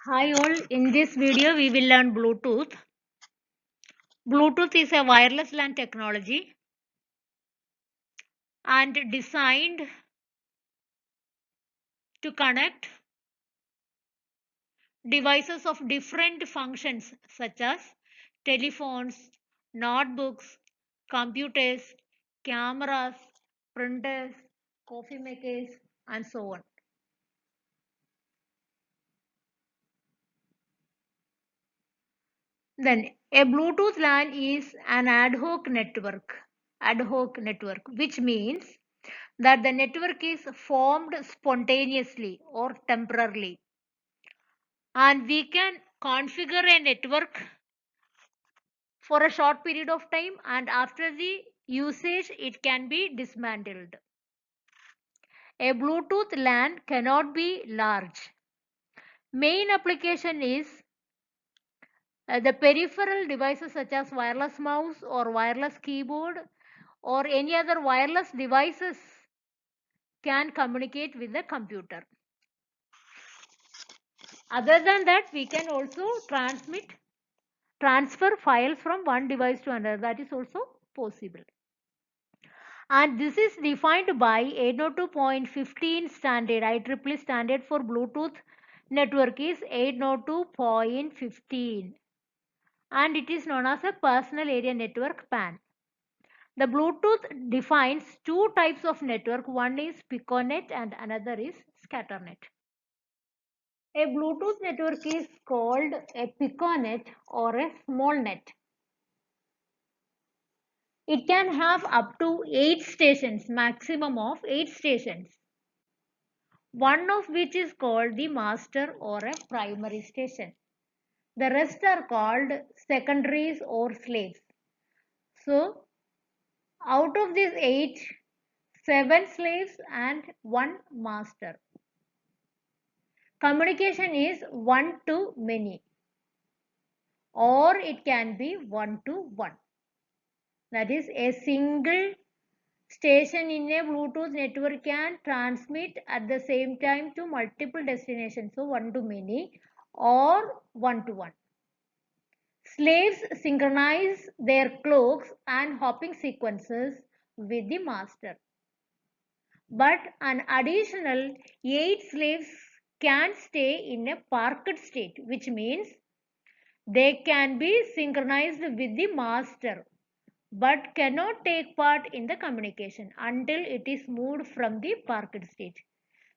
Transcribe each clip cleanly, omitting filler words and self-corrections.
Hi all, in this video we will learn Bluetooth. Bluetooth is a wireless LAN technology and designed to connect devices of different functions such as telephones, notebooks, computers, cameras, printers, coffee makers and so on. Then a Bluetooth LAN is an ad hoc network, which means that the network is formed spontaneously or temporarily. And we can configure a network for a short period of time, and after the usage, it can be dismantled. A Bluetooth LAN cannot be large. Main application is the peripheral devices such as wireless mouse or wireless keyboard or any other wireless devices can communicate with the computer. Other than that, we can also transfer files from one device to another. That is also possible. And this is defined by 802.15 standard. IEEE standard for Bluetooth network is 802.15 and it is known as a personal area network PAN. The Bluetooth defines two types of network. One is Piconet and another is Scatternet. A Bluetooth network is called a Piconet or a small net. It can have up to 8 stations, maximum of 8 stations. One of which is called the master or a primary station. The rest are called secondaries or slaves. So, out of these 8, 7 slaves and 1 master. Communication is one to many or it can be one to one. That is, a single station in a Bluetooth network can transmit at the same time to multiple destinations. So, one to many or one to one. Slaves synchronize their clocks and hopping sequences with the master. But an additional 8 slaves can stay in a parked state, which means they can be synchronized with the master but cannot take part in the communication until it is moved from the parked state.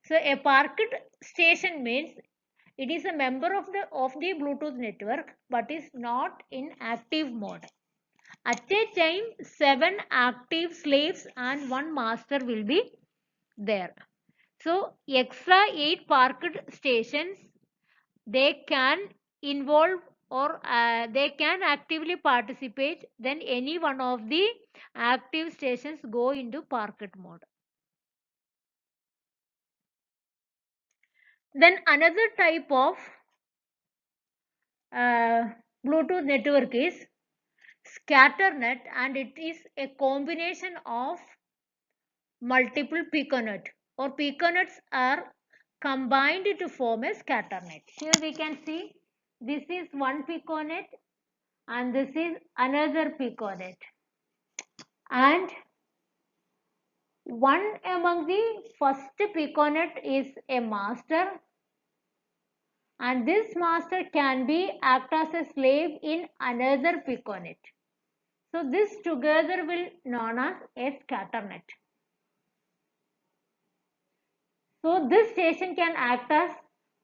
So a parked station means it is a member of the Bluetooth network but is not in active mode. At a time, 7 active slaves and 1 master will be there. So extra 8 parked stations, they can involve or they can actively participate, then any one of the active stations go into parked mode. Then another type of Bluetooth network is scatternet, and it is a combination of multiple piconet or piconets are combined to form a scatternet. Here we can see this is one piconet and this is another piconet, and one among the first piconet is a master, and this master can be act as a slave in another piconet. So this together will known as a scatternet. So this station can act as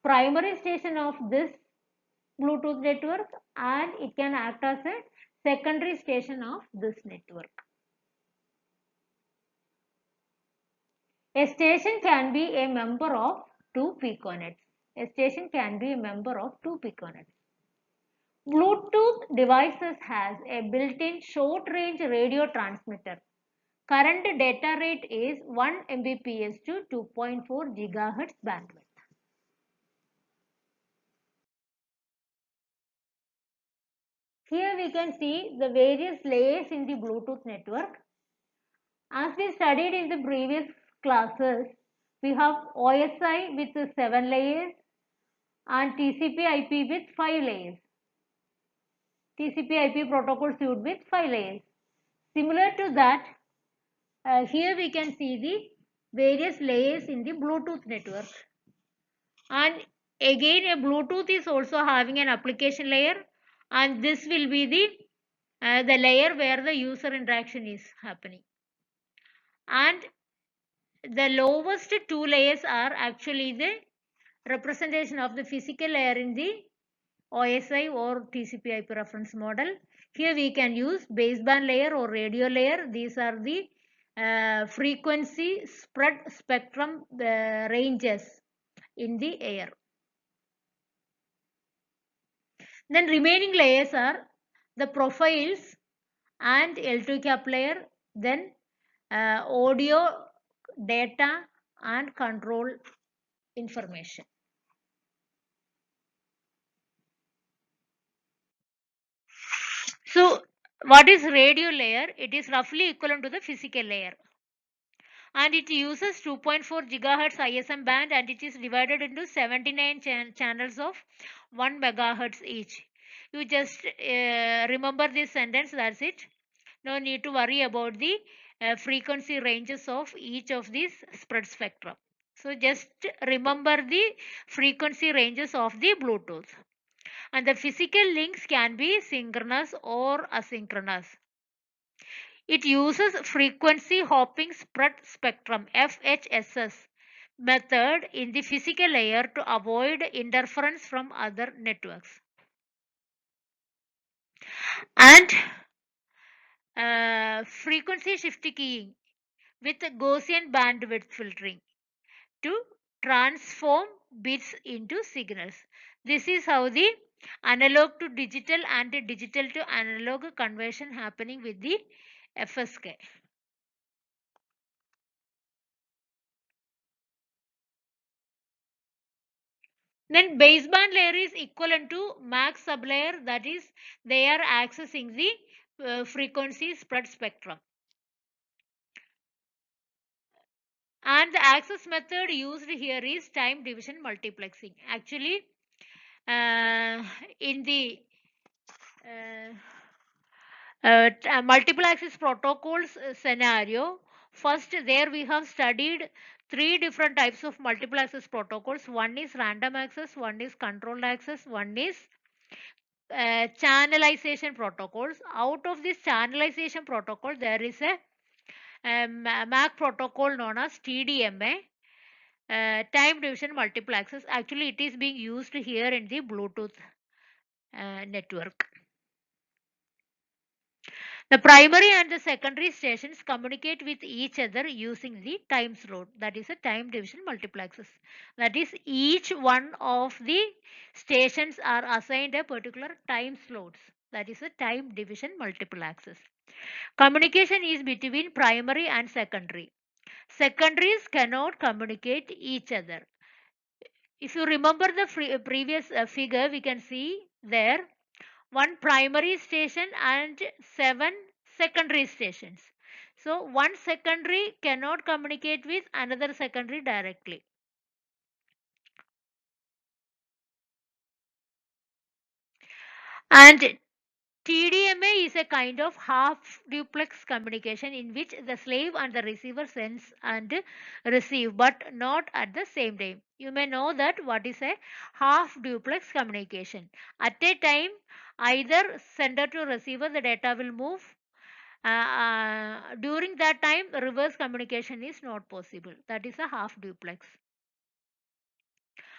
primary station of this Bluetooth network and it can act as a secondary station of this network. A station can be a member of two piconets. A station can be a member of two piconets. Bluetooth devices has a built-in short-range radio transmitter. Current data rate is 1 Mbps to 2.4 GHz bandwidth. Here we can see the various layers in the Bluetooth network. As we studied in the previous classes, we have OSI with 7 layers, and TCP/IP with 5 layers. TCP/IP protocol suite with 5 layers. Similar to that, here we can see the various layers in the Bluetooth network. And again, a Bluetooth is also having an application layer, and this will be the layer where the user interaction is happening. And the lowest two layers are actually the representation of the physical layer in the OSI or TCP/IP reference model. Here we can use baseband layer or radio layer. These are the frequency spread spectrum ranges in the air. Then remaining layers are the profiles and L2 cap layer, then audio, data and control information. So what is radio layer? It is roughly equivalent to the physical layer. And it uses 2.4 gigahertz ISM band, and it is divided into 79 channels of 1 megahertz each. You just remember this sentence, that's it. No need to worry about the frequency ranges of each of these spread spectrum. So just remember the frequency ranges of the Bluetooth. And the physical links can be synchronous or asynchronous. It uses frequency hopping spread spectrum FHSS method in the physical layer to avoid interference from other networks. And frequency shift keying with Gaussian bandwidth filtering to transform bits into signals. This is how the analog to digital and digital to analog conversion happening with the FSK. Then baseband layer is equivalent to max sublayer, that is they are accessing the frequency spread spectrum. And the access method used here is time division multiplexing. Actually, in the multiple access protocols scenario, first there we have studied three different types of multiple access protocols. One is random access, one is controlled access, one is channelization protocols. Out of this channelization protocol, there is a MAC protocol known as TDMA, time division multiple access. Actually, it is being used here in the Bluetooth network. The primary and the secondary stations communicate with each other using the time slot, that is a time division multiplexes. That is, each one of the stations are assigned a particular time slots, that is a time division multiple access. Communication is between primary and secondary. Secondaries cannot communicate each other. If you remember the previous figure, we can see there one primary station and 7 secondary stations. So one secondary cannot communicate with another secondary directly. And TDMA is a kind of half duplex communication in which the slave and the receiver sends and receive, but not at the same time. You may know that what is a half duplex communication. At a time, either sender to receiver, the data will move. During that time, reverse communication is not possible. That is a half duplex.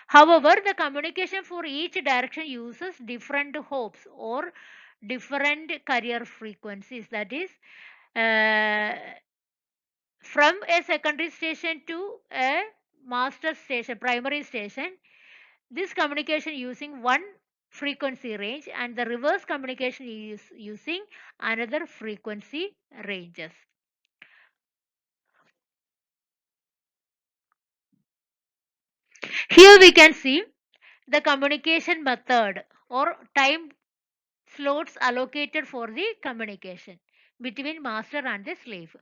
However, the communication for each direction uses different hops or different carrier frequencies. That is, from a secondary station to a master station, primary station, this communication using one frequency range, and the reverse communication is using another frequency ranges. Here we can see the communication method or time slots allocated for the communication between master and the slave.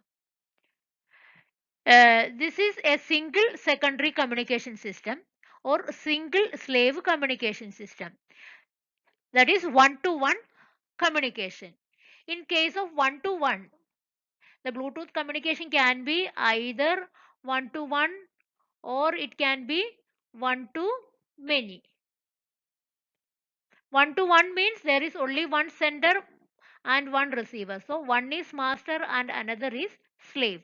This is a single secondary communication system. or single slave communication system. That is one-to-one communication. In case of one-to-one, the Bluetooth communication can be either one-to-one or it can be one-to-many. One-to-one means there is only one sender and one receiver. So one is master and another is slave.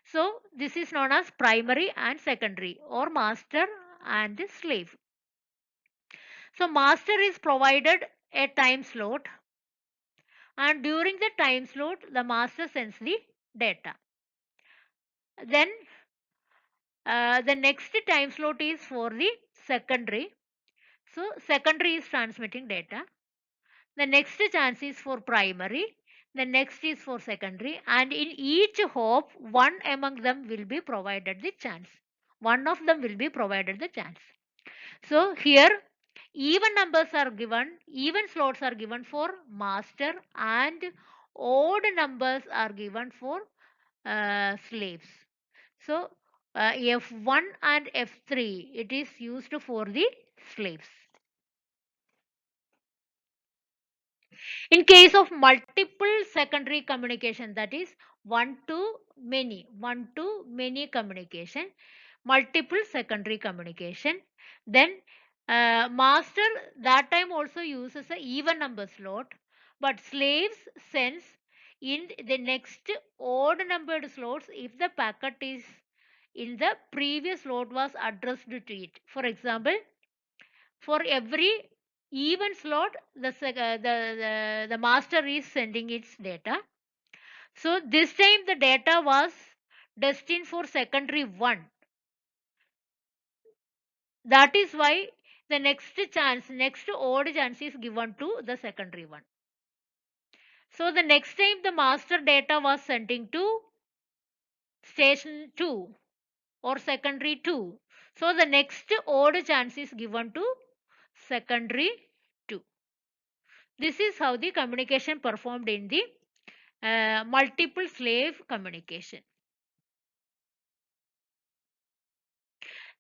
So this is known as primary and secondary, or master and slave. So master is provided a time slot, and during the time slot the master sends the data. Then the next time slot is for the secondary. So secondary is transmitting data. The next chance is for primary. The next is for secondary, and in each hop one among them will be provided the chance. One of them will be provided the chance. So here even numbers are given, even slots are given for master, and odd numbers are given for slaves. So F1 and F3, it is used for the slaves. In case of multiple secondary communication, that is one to many communication, multiple secondary communication, then master that time also uses a even number slot, but slaves sends in the next odd numbered slots if the packet is in the previous slot was addressed to it. For example, for every even slot, the master is sending its data. So this time the data was destined for secondary 1. That is why the next odd chance is given to the secondary 1. So the next time the master data was sending to station 2 or secondary 2. So the next odd chance is given to secondary 2. This is how the communication performed in the multiple slave communication.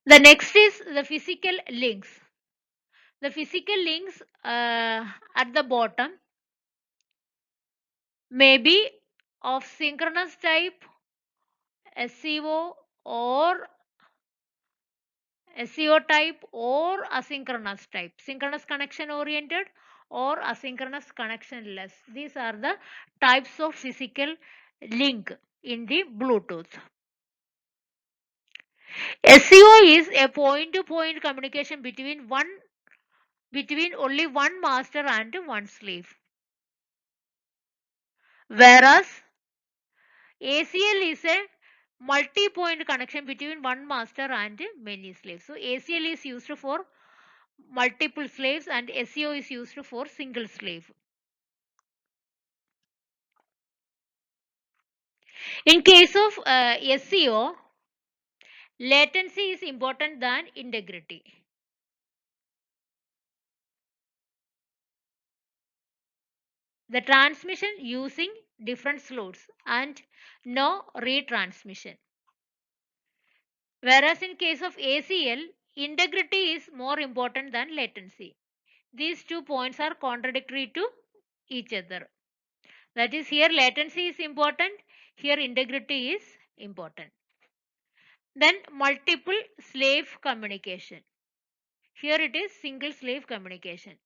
The next is the physical links. The physical links at the bottom may be of synchronous type, SCO or SCO type, or asynchronous type, synchronous connection oriented or asynchronous connection less. These are the types of physical link in the Bluetooth. SCO is a point-to-point communication between only one master and one slave. Whereas ACL is a multi-point connection between one master and many slaves. So ACL is used for multiple slaves and SCO is used for single slave. In case of SCO, latency is important than integrity. The transmission using different slots and no retransmission. Whereas in case of ACL, integrity is more important than latency. These 2 points are contradictory to each other. That is, here latency is important, here integrity is important. Then multiple slave communication. Here it is single slave communication.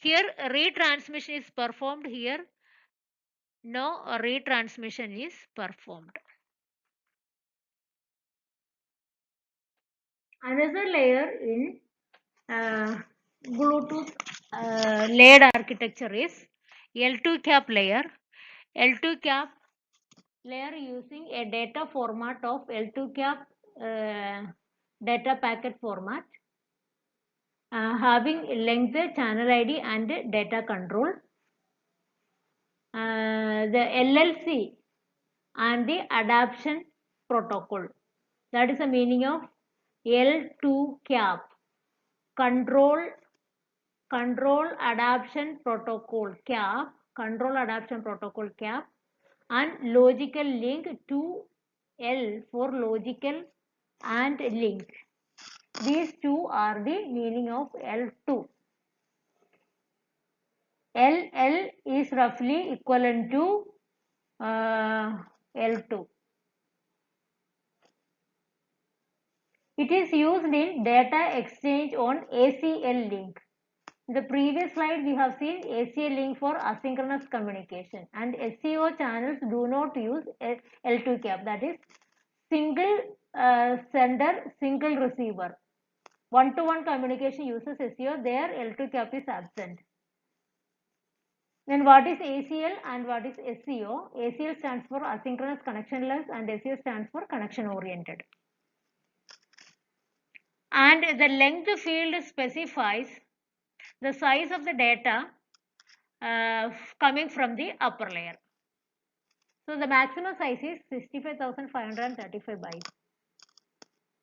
Here retransmission is performed, here no retransmission is performed. Another layer in Bluetooth layered architecture is L2 cap layer. L2 cap layer using a data format of L2 cap data packet format, having length, channel ID and data control. The LLC and the adaptation protocol. That is the meaning of L2 cap. Control adaptation protocol cap, and logical link to L for logical and link. These two are the meaning of L2. L is roughly equivalent to L2. It is used in data exchange on ACL link. In the previous slide, we have seen ACL link for asynchronous communication, and SCO channels do not use L2 cap, that is single sender, single receiver. One-to-one communication uses SCO, there L2 cap is absent. Then what is ACL and what is SCO? ACL stands for asynchronous connectionless and SCO stands for connection oriented. And the length field specifies the size of the data coming from the upper layer. So the maximum size is 65,535 bytes.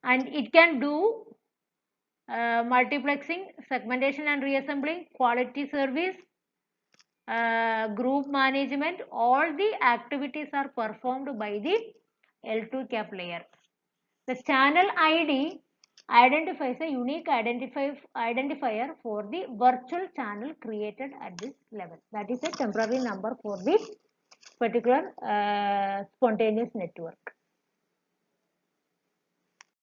And it can do multiplexing, segmentation and reassembling, quality service, group management. All the activities are performed by the L2 cap layer. The channel ID identifies a unique identifier for the virtual channel created at this level. That is a temporary number for this particular spontaneous network.